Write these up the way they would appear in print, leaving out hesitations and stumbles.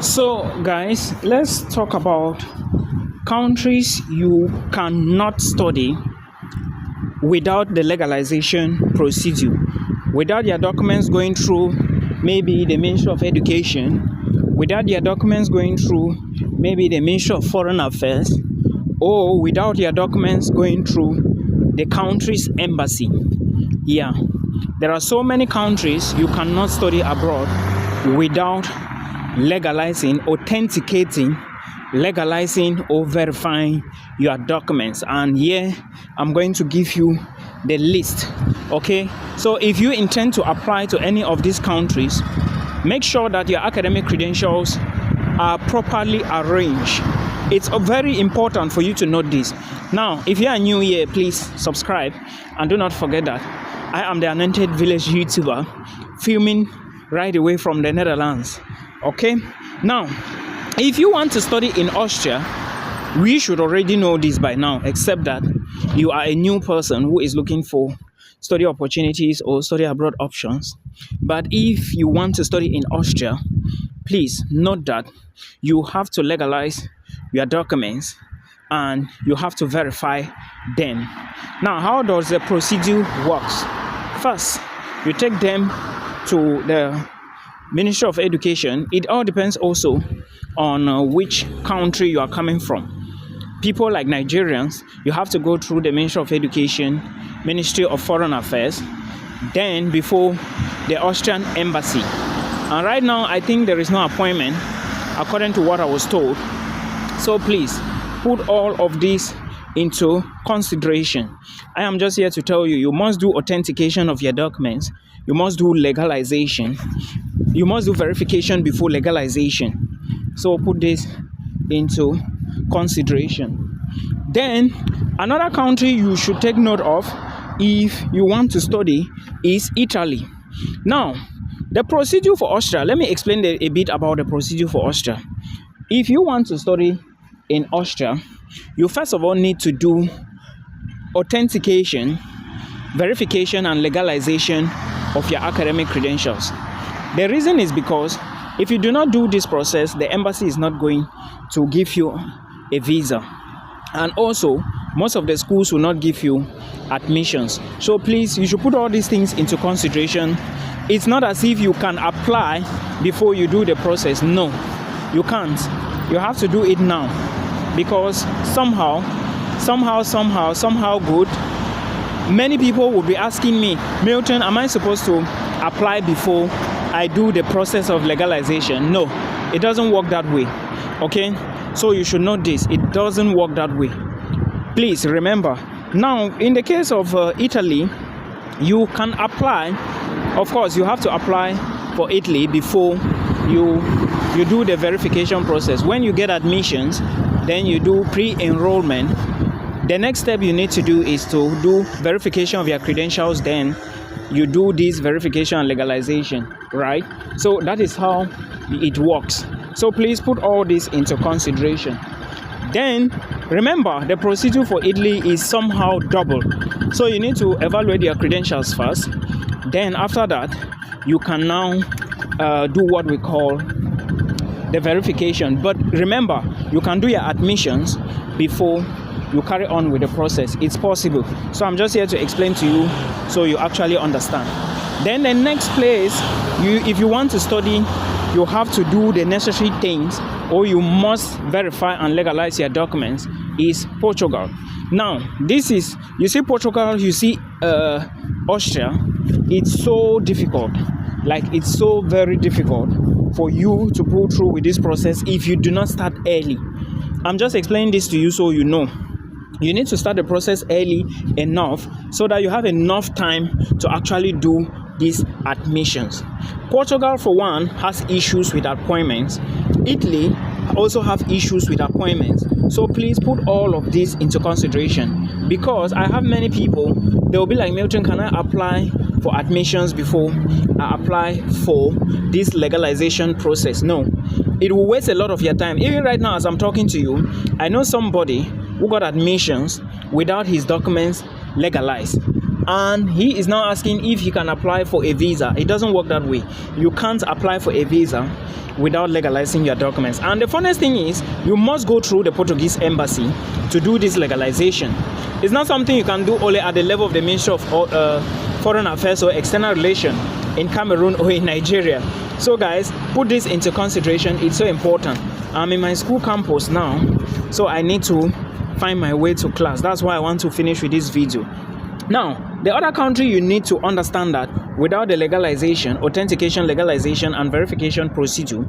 So, guys, let's talk about countries you cannot study without the legalization procedure, without your documents going through maybe the Ministry of Education, without your documents going through maybe the Ministry of Foreign Affairs, or without your documents going through the country's embassy. Yeah, there are so many countries you cannot study abroad without legalizing, authenticating, legalizing or verifying your documents. And here I'm going to give you the list. Okay, so if you intend to apply to any of these countries, make sure that your academic credentials are properly arranged. It's very important for you to note this. Now, if you are new here, please subscribe, and do not forget that I am the Anointed Village YouTuber filming right away from the Netherlands. Okay, now if you want to study in Austria, we should already know this by now, except that you are a new person who is looking for study opportunities or study abroad options. But if you want to study in Austria, please note that you have to legalize your documents and you have to verify them. Now, how does the procedure works? First, you take them to the Ministry of Education. It all depends also on which country you are coming from. People like Nigerians, you have to go through the Ministry of Education, Ministry of Foreign Affairs, then before the Austrian embassy. And right now, I think there is no appointment, according to what I was told. So please put all of this into consideration. I am just here to tell you, you must do authentication of your documents. You must do legalization. You must do verification before legalization. So put this into consideration. Then another country you should take note of if you want to study is Italy. Now, the procedure for Austria, let me explain a bit about the procedure for Austria. If you want to study in Austria, you first of all need to do authentication, verification, and legalization of your academic credentials. The reason is because if you do not do this process, the embassy is not going to give you a visa. And also, most of the schools will not give you admissions. So please, you should put all these things into consideration. It's not as if you can apply before you do the process. No, you can't. You have to do it now. Because somehow good, many people will be asking me, Milton, am I supposed to apply before I do the process of legalization? No, it doesn't work that way. Okay, so you should know this. It doesn't work that way. Please remember. Now, in the case of Italy, you can apply. Of course, you have to apply for Italy before you do the verification process. When you get admissions, then you do pre-enrollment. The next step you need to do is to do verification of your credentials. Then you do this verification and legalization, right? So that is how it works. So please put all this into consideration. Then remember, the procedure for Italy is somehow double. So you need to evaluate your credentials first. Then after that, you can now do what we call the verification. But remember, you can do your admissions before you carry on with the process. It's possible. So I'm just here to explain to you so you actually understand. Then the next place, if you want to study, you have to do the necessary things, or you must verify and legalize your documents, is Portugal. Now, this is, you see Portugal, you see Austria, it's so difficult. Like, it's so very difficult for you to pull through with this process if you do not start early. I'm just explaining this to you so you know. You need to start the process early enough so that you have enough time to actually do these admissions. Portugal, for one, has issues with appointments. Italy also have issues with appointments. So please put all of this into consideration, because I have many people, they will be like, Milton, can I apply for admissions before I apply for this legalization process? No, it will waste a lot of your time. Even right now as I'm talking to you, I know somebody who got admissions without his documents legalized. and he is now asking if he can apply for a visa. It doesn't work that way. You can't apply for a visa without legalizing your documents. And the funniest thing is, you must go through the Portuguese embassy to do this legalization. It's not something you can do only at the level of the Ministry of Foreign Affairs or External Relations in Cameroon or in Nigeria. So guys, put this into consideration. It's so important. I'm in my school campus now, so I need to find my way to class. That's why I want to finish with this video. Now, the other country you need to understand that without the legalization, authentication, legalization, and verification procedure,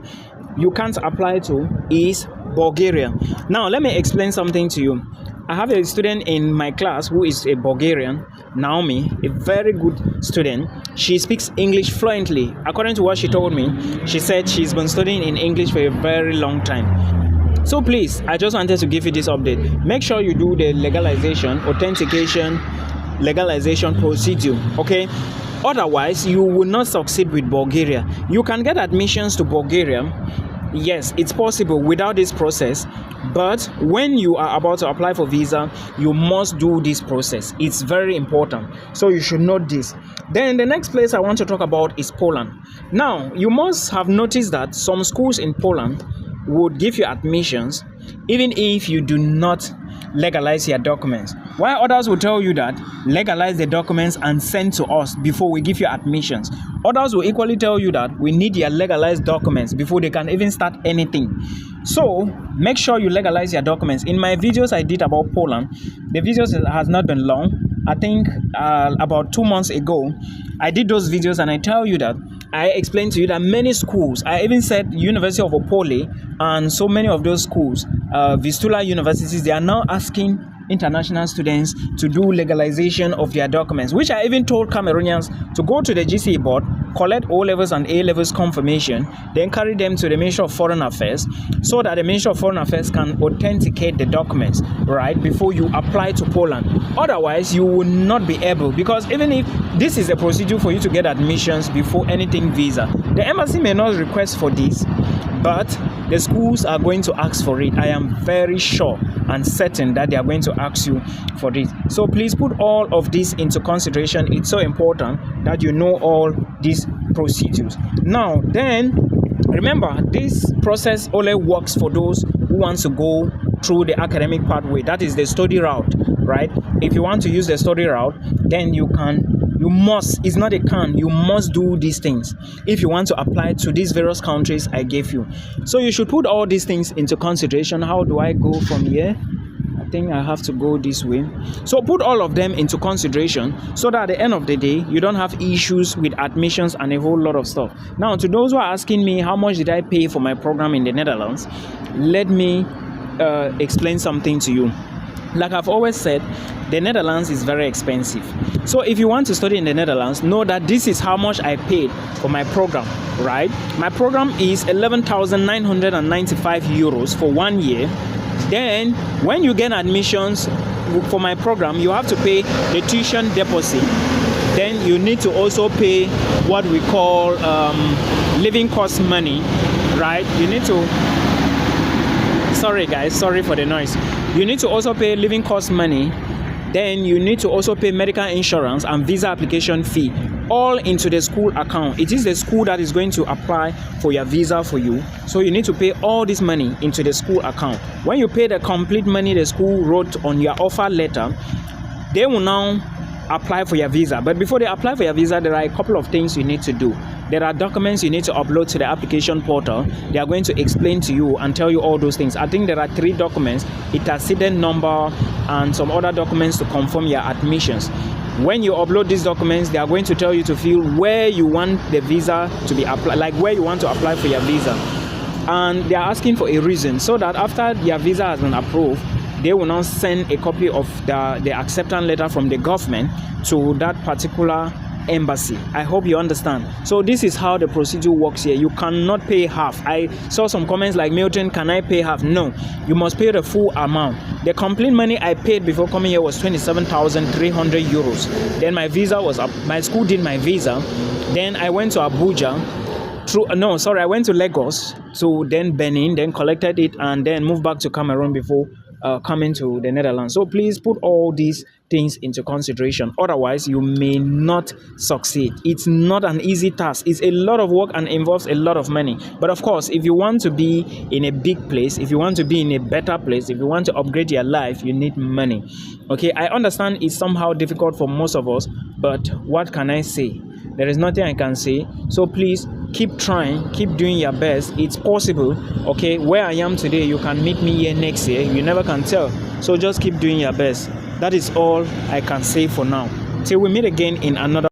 you can't apply to is Bulgaria. Now, let me explain something to you. I have a student in my class who is a Bulgarian, Naomi, a very good student. She speaks English fluently. According to what she told me, she said she's been studying in English for a very long time. So please, I just wanted to give you this update. Make sure you do the legalization, authentication, legalization procedure, okay? Otherwise, you will not succeed with Bulgaria. You can get admissions to Bulgaria. Yes, it's possible without this process, but when you are about to apply for visa, you must do this process. It's very important, so you should note this. Then the next place I want to talk about is Poland. Now, you must have noticed that some schools in Poland would give you admissions even if you do not legalize your documents, while others will tell you that legalize the documents and send to us before we give you admissions. Others will equally tell you that we need your legalized documents before they can even start anything. So make sure you legalize your documents. In my videos I did about Poland, the videos has not been long. I think about 2 months ago I did those videos, and I tell you that I explained to you that many schools, I even said University of Opole and so many of those schools, Vistula universities, they are now asking international students to do legalization of their documents, which I even told Cameroonians to go to the GCE board, collect O-levels and A-levels confirmation, then carry them to the Ministry of Foreign Affairs so that the Ministry of Foreign Affairs can authenticate the documents, right, before you apply to Poland. Otherwise, you will not be able, because even if this is a procedure for you to get admissions before anything visa, the embassy may not request for this, but the schools are going to ask for it. I am very sure and certain that they are going to ask you for this. So please put all of this into consideration. It's so important that you know all these procedures. Now then, remember, this process only works for those who want to go through the academic pathway. That is the study route, right? If you want to use the study route, then you must, it's not a can, you must do these things if you want to apply to these various countries I gave you. So you should put all these things into consideration. How do I go from here? I think I have to go this way. So put all of them into consideration so that at the end of the day, you don't have issues with admissions and a whole lot of stuff. Now, to those who are asking me how much did I pay for my program in the Netherlands, let me explain something to you. Like I've always said, the Netherlands is very expensive. So if you want to study in the Netherlands, know that this is how much I paid for my program, right? My program is 11,995 euros for 1 year. Then when you get admissions for my program, you have to pay the tuition deposit. Then you need to also pay what we call living cost money, right? You need to, sorry guys, sorry for the noise. You need to also pay living cost money. Then you need to also pay medical insurance and visa application fee, all into the school account. It is the school that is going to apply for your visa for you. So you need to pay all this money into the school account. When you pay the complete money the school wrote on your offer letter, they will now apply for your visa. But before they apply for your visa, there are a couple of things you need to do. There are documents you need to upload to the application portal. They are going to explain to you and tell you all those things. I think there are 3 documents, antecedent number and some other documents to confirm your admissions. When you upload these documents, they are going to tell you to fill where you want the visa to be applied, like where you want to apply for your visa. And they are asking for a reason, so that after your visa has been approved, they will now send a copy of the acceptance letter from the government to that particular embassy. I hope you understand. So this is how the procedure works here. You cannot pay half. I saw some comments like, Milton, can I pay half? No, you must pay the full amount. The complete money I paid before coming here was 27,300 euros. Then my visa was up. My school did my visa. Then I went to Abuja. I went to Lagos, so then Benin, then collected it and then moved back to Cameroon before coming to the Netherlands. So please put all these things into consideration. Otherwise, you may not succeed. It's not an easy task. It's a lot of work and involves a lot of money. But of course, if you want to be in a big place, if you want to be in a better place, if you want to upgrade your life, you need money. Okay, I understand it's somehow difficult for most of us, but what can I say? There is nothing I can say. So please keep trying, keep doing your best. It's possible. Okay, where I am today, you can meet me here next year. You never can tell. So just keep doing your best. That is all I can say for now. Till we meet again in another